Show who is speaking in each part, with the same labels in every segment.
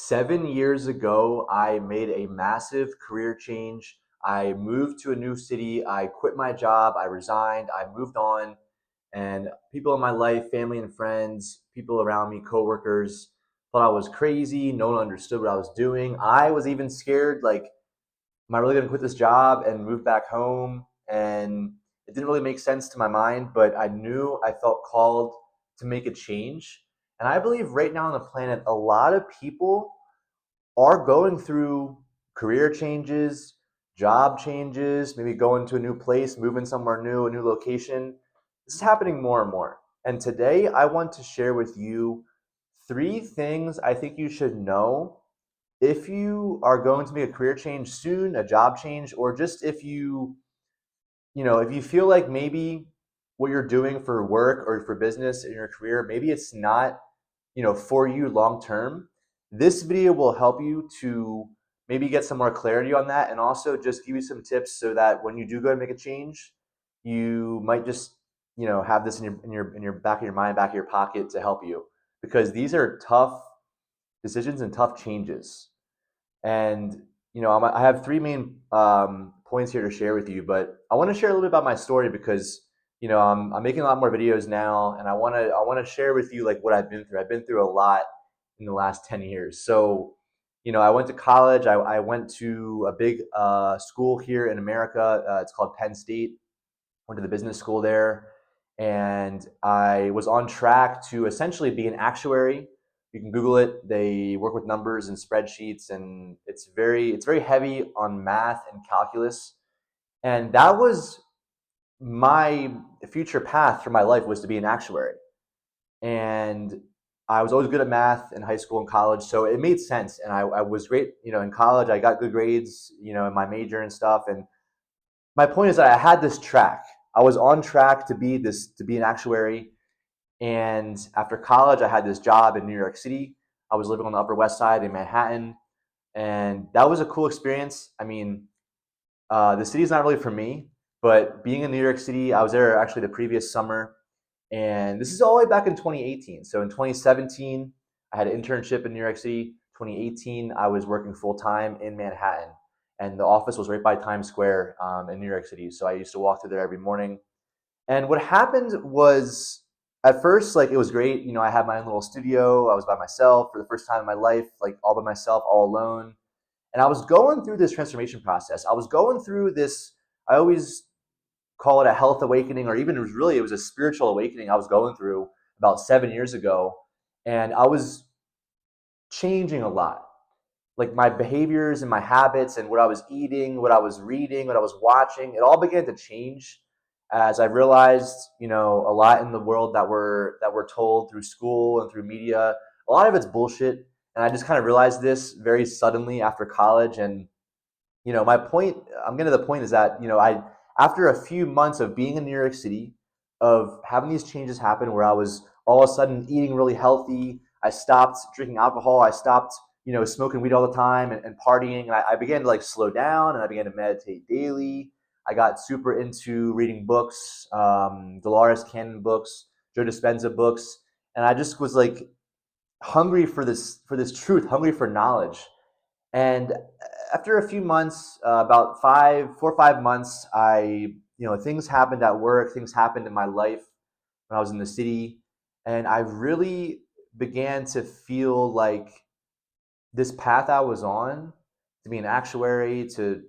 Speaker 1: 7 years ago, I made a massive career change. I moved to a new city. I quit my job. I resigned. I moved on. And people in my life, family and friends, people around me, coworkers, thought I was crazy. No one understood what I was doing. I was even scared, like, am I really going to quit this job and move back home? And it didn't really make sense to my mind, but I knew I felt called to make a change. And I believe right now on the planet, a lot of people are going through career changes, job changes, maybe going to a new place, moving somewhere new, a new location. This is happening more and more. And today I want to share with you three things I think you should know if you are going to make a career change soon, a job change, or just if if you feel like maybe what you're doing for work or for business in your career, maybe it's not for you long term. This video will help you to maybe get some more clarity on that, and also just give you some tips so that when you do go to make a change, you might just have this in your back of your mind, back of your pocket to help you, because these are tough decisions and tough changes. And I have three main points here to share with you, but I want to share a little bit about my story because I'm making a lot more videos now, and I want to share with you like what I've been through. I've been through a lot in the last 10 years. So I went to college. I went to a big school here in America. It's called Penn State. Went to the business school there, and I was on track to essentially be an actuary. You can Google it. They work with numbers and spreadsheets, and it's very heavy on math and calculus. And that was my future path for my life, was to be an actuary. And I was always good at math in high school and college, so it made sense. And I was great, in college. I got good grades, in my major and stuff. And my point is that I had this track. I was on track to be an actuary. And after college, I had this job in New York City. I was living on the Upper West Side in Manhattan, and that was a cool experience. I mean, the city's not really for me, but being in New York City, I was there actually the previous summer, and this is all the way back in 2018. So in 2017, I had an internship in New York City. 2018, I was working full time in Manhattan, and the office was right by Times Square in New York City. So I used to walk through there every morning. And what happened was, at first, like, it was great. I had my own little studio. I was by myself for the first time in my life, like all by myself, all alone. And I was going through this transformation process. I was going through this. I always call it a health awakening, or even it was a spiritual awakening I was going through about 7 years ago. And I was changing a lot, like my behaviors and my habits and what I was eating, what I was reading, what I was watching. It all began to change as I realized, a lot in the world that we're told through school and through media, a lot of it's bullshit. And I just kind of realized this very suddenly after college. And my point, I'm getting to the point, is that I after a few months of being in New York City, of having these changes happen where I was all of a sudden eating really healthy. I stopped drinking alcohol. I stopped smoking weed all the time and partying. And I began to like slow down, and I began to meditate daily. I got super into reading books, Dolores Cannon books, Joe Dispenza books, and I just was like hungry for this truth, hungry for knowledge. And after a few months, about 4 or 5 months, things happened at work, things happened in my life when I was in the city, and I really began to feel like this path I was on, to be an actuary, to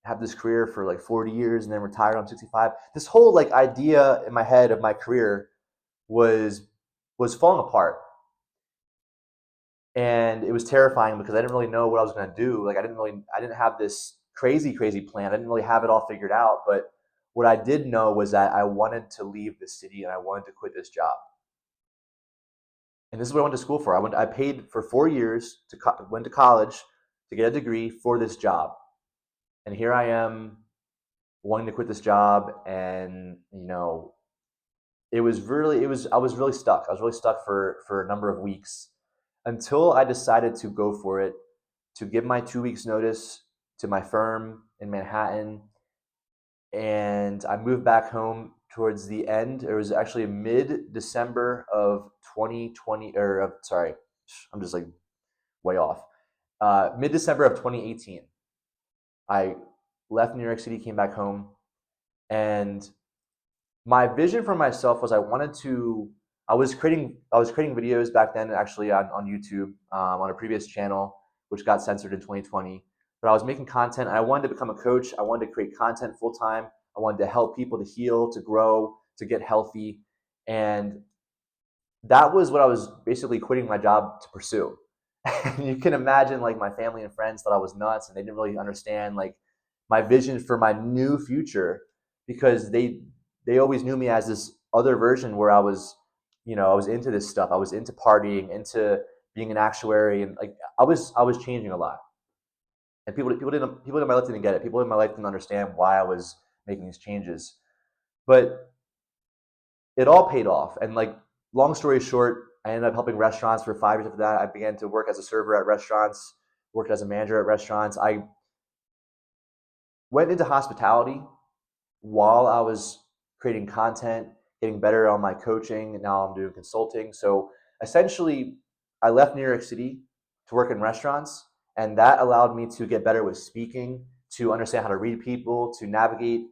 Speaker 1: have this career for like 40 years and then retire when I'm 65. This whole like idea in my head of my career was was falling apart, and it was terrifying because I didn't really know what I was going to do. Like I didn't have this crazy plan. I didn't really have it all figured out. But what I did know was that I wanted to leave the city and I wanted to quit this job. And this is what I went to school for. I paid for 4 years went to college to get a degree for this job. And here I am wanting to quit this job. And I was really stuck. I was really stuck for a number of weeks until I decided to go for it, to give my 2 weeks notice to my firm in Manhattan. And I moved back home towards the end. It was actually mid December of 2020, or sorry, I'm just like way off. Mid-December of 2018, I left New York City, came back home, and my vision for myself was I was creating videos back then actually on YouTube, on a previous channel which got censored in 2020. But I was making content. I wanted to become a coach. I wanted to create content full time. I wanted to help people to heal, to grow, to get healthy, and that was what I was basically quitting my job to pursue. And you can imagine, like, my family and friends thought I was nuts, and they didn't really understand like my vision for my new future, because they always knew me as this other version where I was into this stuff. I was into partying, into being an actuary, and like I was changing a lot. And people in my life didn't get it. People in my life didn't understand why I was making these changes. But it all paid off. And like, long story short, I ended up helping restaurants for 5 years after that. I began to work as a server at restaurants, worked as a manager at restaurants. I went into hospitality while I was creating content, getting better on my coaching, and now I'm doing consulting. So essentially, I left New York City to work in restaurants, and that allowed me to get better with speaking, to understand how to read people, to navigate,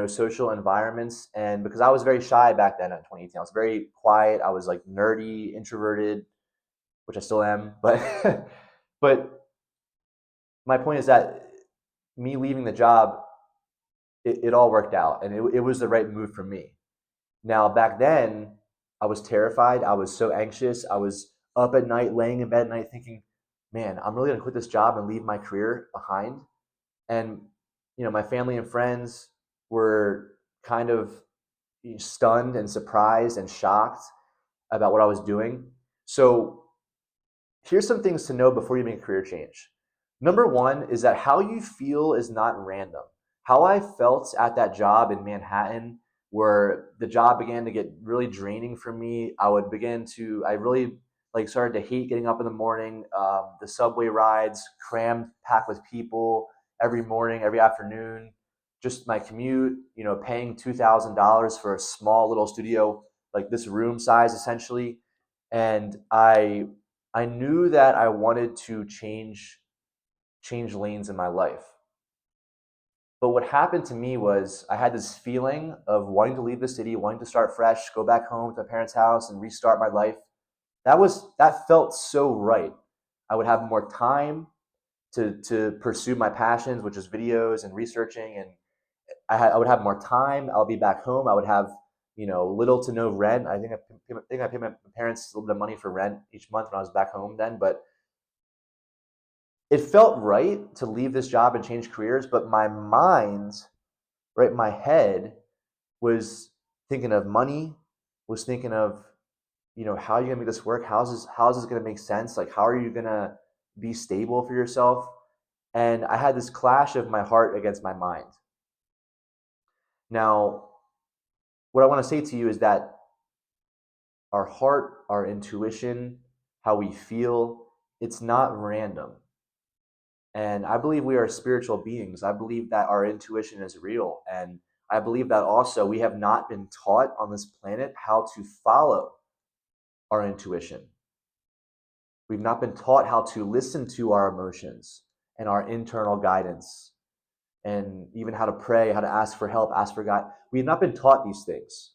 Speaker 1: social environments. And because I was very shy back then in 2018, I was very quiet. I was like nerdy, introverted, which I still am. But but my point is that me leaving the job, it all worked out, and it was the right move for me. Now, back then, I was terrified. I was so anxious. I was up at night, laying in bed at night, thinking, man, I'm really going to quit this job and leave my career behind. And, my family and friends were kind of stunned and surprised and shocked about what I was doing. So, here's some things to know before you make a career change. Number one is that how you feel is not random. How I felt at that job in Manhattan, where the job began to get really draining for me, I really like started to hate getting up in the morning. The subway rides, crammed, packed with people every morning, every afternoon. Just my commute, paying $2,000 for a small little studio, like this room size essentially. And I knew that I wanted to change lanes in my life. But what happened to me was I had this feeling of wanting to leave the city, wanting to start fresh, go back home to my parents' house and restart my life. That felt so right. I would have more time to pursue my passions, which is videos and researching, and I would have more time. I'll be back home. I would have little to no rent. I paid my parents a little bit of money for rent each month when I was back home then, but it felt right to leave this job and change careers, but my mind, right, my head was thinking of money, was thinking of, how are you gonna make this work? How's this gonna make sense? Like, how are you gonna be stable for yourself? And I had this clash of my heart against my mind. Now, what I want to say to you is that our heart, our intuition, how we feel, it's not random. And I believe we are spiritual beings. I believe that our intuition is real. And I believe that also we have not been taught on this planet how to follow our intuition. We've not been taught how to listen to our emotions and our internal guidance, and even how to pray, how to ask for help, ask for God. We have not been taught these things.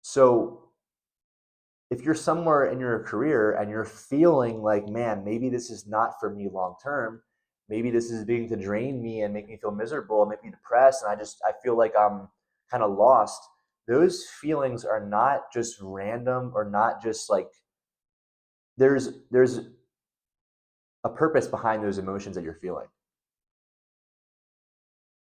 Speaker 1: So if you're somewhere in your career and you're feeling like, man, maybe this is not for me long term, maybe this is beginning to drain me and make me feel miserable and make me depressed, and I feel like I'm kind of lost. Those feelings are not just random, or not just like, there's a purpose behind those emotions that you're feeling.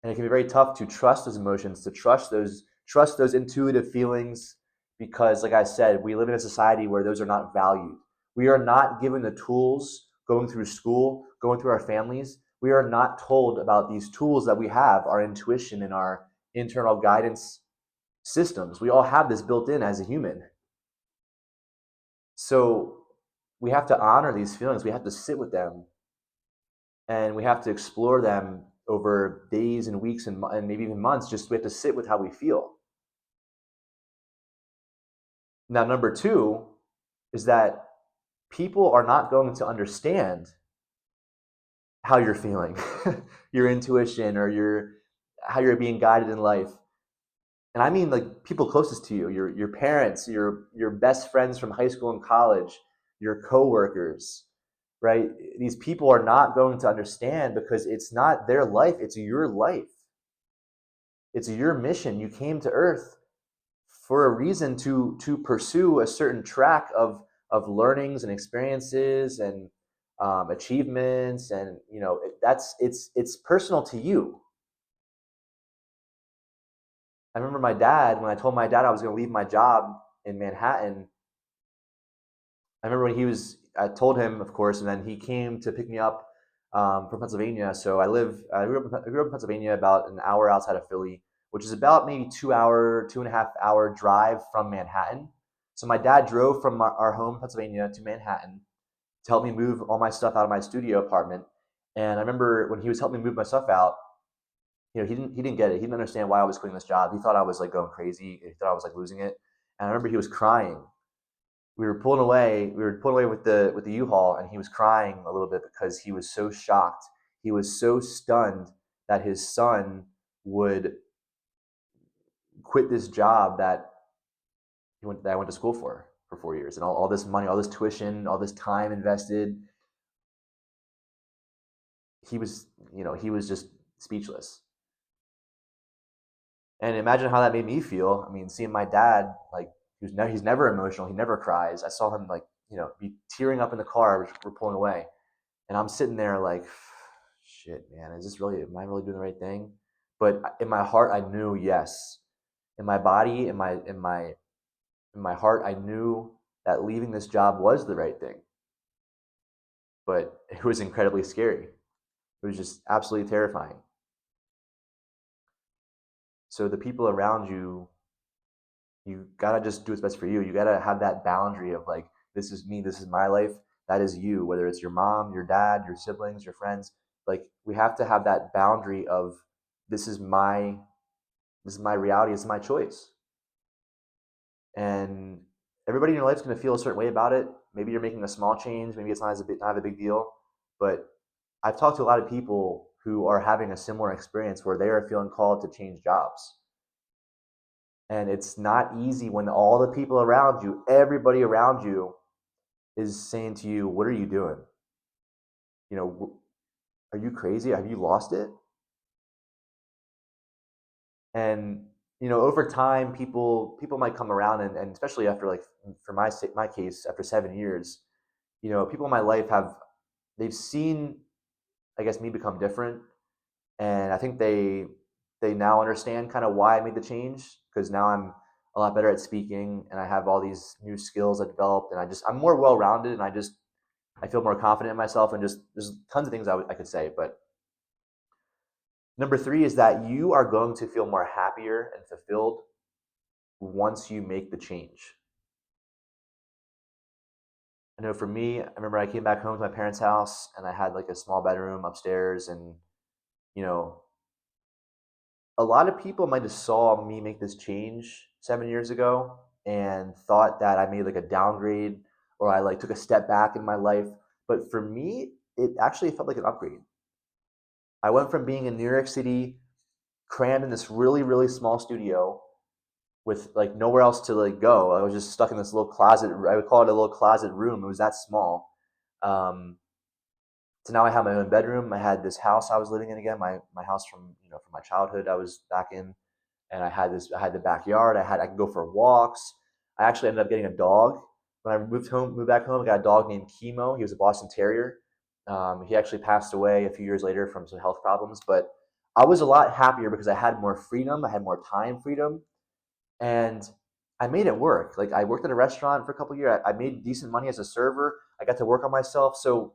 Speaker 1: And it can be very tough to trust those emotions, to trust those intuitive feelings, because, like I said, we live in a society where those are not valued. We are not given the tools going through school, going through our families. We are not told about these tools that we have, our intuition and our internal guidance systems. We all have this built in as a human. So we have to honor these feelings. We have to sit with them, and we have to explore them over days and weeks and maybe even months. Just we have to sit with how we feel. Now, number two is that people are not going to understand how you're feeling, your intuition, or your how you're being guided in life. And I mean like people closest to you, your parents, your best friends from high school and college, your coworkers, right? These people are not going to understand because it's not their life, it's your life. It's your mission. You came to Earth for a reason to pursue a certain track of learnings and experiences and achievements, and that's it's personal to you. I remember my dad, when I told my dad I was going to leave my job in Manhattan. I remember when I told him, of course, and then he came to pick me up from Pennsylvania. So I grew up in Pennsylvania, about an hour outside of Philly, which is about maybe 2 hour, 2.5 hour drive from Manhattan. So my dad drove from our home in Pennsylvania to Manhattan to help me move all my stuff out of my studio apartment. And I remember when he was helping me move my stuff out, he didn't get it. He didn't understand why I was quitting this job. He thought I was like going crazy. He thought I was like losing it. And I remember he was crying. We were pulling away with the U-Haul, and he was crying a little bit because he was so shocked. He was so stunned that his son would quit this job that I went to school for 4 years, and all this money, all this tuition, all this time invested. He was just speechless. And imagine how that made me feel. I mean, seeing my dad, like, he's never emotional. He never cries. I saw him, like, be tearing up in the car as we're pulling away, and I'm sitting there like, shit, man, am I really doing the right thing? But in my heart, I knew yes. In my body, in my heart, I knew that leaving this job was the right thing. But it was incredibly scary. It was just absolutely terrifying. So the people around you gotta just do what's best for you. You gotta have that boundary of like, this is me, this is my life, that is you. Whether it's your mom, your dad, your siblings, your friends, like we have to have that boundary of this is my this is my reality, this is my choice. And everybody in your life is gonna feel a certain way about it. Maybe you're making a small change, maybe it's not a big deal, but I've talked to a lot of people who are having a similar experience where they are feeling called to change jobs. And it's not easy when all the people around you, everybody around you, is saying to you, "What are you doing? You know, are you crazy? Have you lost it?" And over time, people might come around, and especially after, like, for my case, after 7 years, people in my life they've seen, I guess, me become different, and I think they now understand kind of why I made the change, because now I'm a lot better at speaking, and I have all these new skills I developed, and I'm more well rounded, and I feel more confident in myself, and just there's tons of things I could say. But number three is that you are going to feel more happier and fulfilled once you make the change. I know for me, I remember I came back home to my parents' house, and I had like a small bedroom upstairs, and you know, a lot of people might have saw me make this change 7 years ago and thought that I made like a downgrade, or I like took a step back in my life. But for me, it actually felt like an upgrade. I went from being in New York City, crammed in this really, really small studio with like nowhere else to like go. I was just stuck in this little closet. I would call it a little closet room. It was that small. Um, so now I have my own bedroom. I had this house I was living in again, my house from my childhood. I was back in, and I had the backyard. I could go for walks. I actually ended up getting a dog when I moved back home. I got a dog named Chemo. He was a Boston Terrier. He actually passed away a few years later from some health problems, but I was a lot happier because I had more freedom. I had more time freedom, and I made it work. Like, I worked at a restaurant for a couple of years. I made decent money as a server. I got to work on myself, so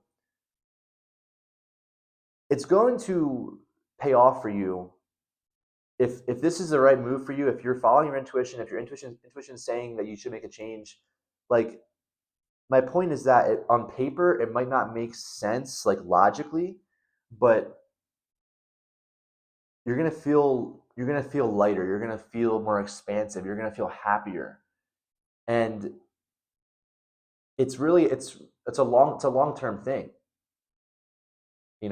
Speaker 1: it's going to pay off for you if this is the right move for you. If you're following your intuition, if your intuition is saying that you should make a change, like, my point is that on paper it might not make sense like logically, but you're gonna feel lighter. You're gonna feel more expansive. You're gonna feel happier, and it's a long term thing.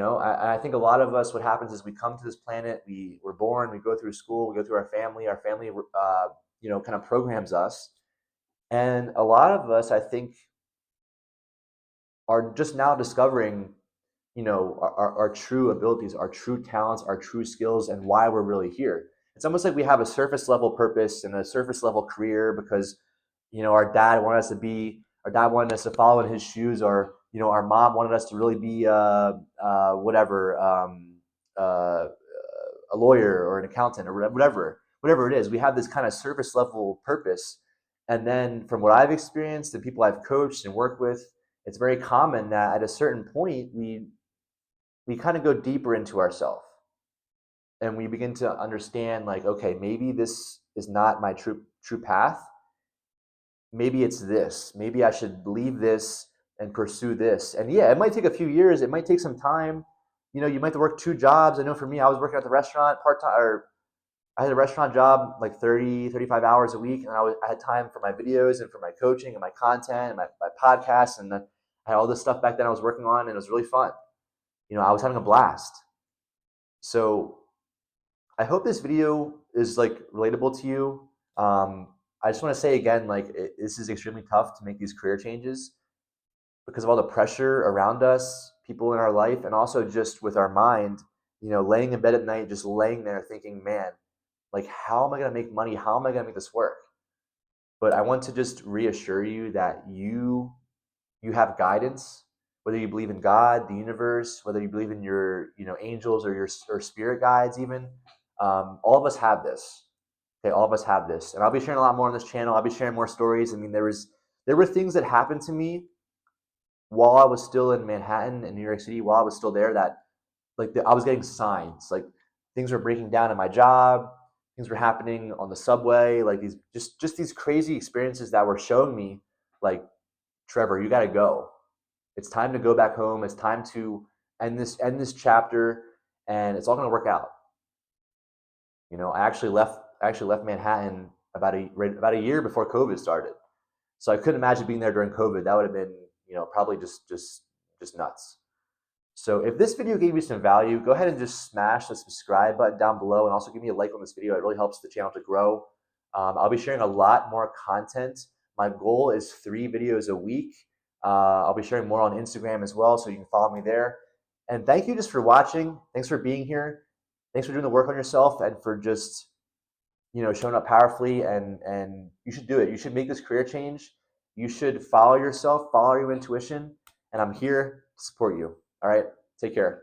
Speaker 1: I think a lot of us, what happens is we come to this planet, we're born, we go through school, we go through our family, kind of programs us. And a lot of us, I think, are just now discovering, our true abilities, our true talents, our true skills, and why we're really here. It's almost like we have a surface level purpose and a surface level career because, our dad wanted us to follow in his shoes, or our mom wanted us to really be whatever, a lawyer or an accountant or whatever it is. We have this kind of surface level purpose, and then from what I've experienced and people I've coached and worked with, it's very common that at a certain point we kind of go deeper into ourselves and we begin to understand, like, okay, maybe this is not my true path. Maybe it's this. Maybe I should leave this and pursue this. And yeah, it might take a few years. It might take some time. You might have to work two jobs. I know for me, I was working at the restaurant part time, or I had a restaurant job like 30, 35 hours a week. And I had time for my videos and for my coaching and my content and my podcasts. And then I had all this stuff back then I was working on, and it was really fun. I was having a blast. So I hope this video is like relatable to you. I just want to say again, like, this is extremely tough to make these career changes because of all the pressure around us, people in our life, and also just with our mind, laying in bed at night, just laying there thinking, man, like, how am I going to make money? How am I going to make this work? But I want to just reassure you that you have guidance, whether you believe in God, the universe, whether you believe in your, angels or your or spirit guides, even. All of us have this. Okay, all of us have this, and I'll be sharing a lot more on this channel. I'll be sharing more stories. I mean, there were things that happened to me while I was still in Manhattan and New York City, while I was still there, that I was getting signs, like things were breaking down in my job, things were happening on the subway, like these just these crazy experiences that were showing me, like, Trevor, you got to go. It's time to go back home. It's time to end this chapter, and it's all going to work out. I actually left Manhattan about a year before COVID started. So I couldn't imagine being there during COVID. That would have been, probably just nuts. So if this video gave you some value, go ahead and just smash the subscribe button down below, and also give me a like on this video. It really helps the channel to grow. I'll be sharing a lot more content. My goal is 3 videos a week. I'll be sharing more on Instagram as well, so you can follow me there. And thank you just for watching. Thanks for being here. Thanks for doing the work on yourself and for just, showing up powerfully. And you should do it. You should make this career change. You should follow yourself, follow your intuition, and I'm here to support you. All right, take care.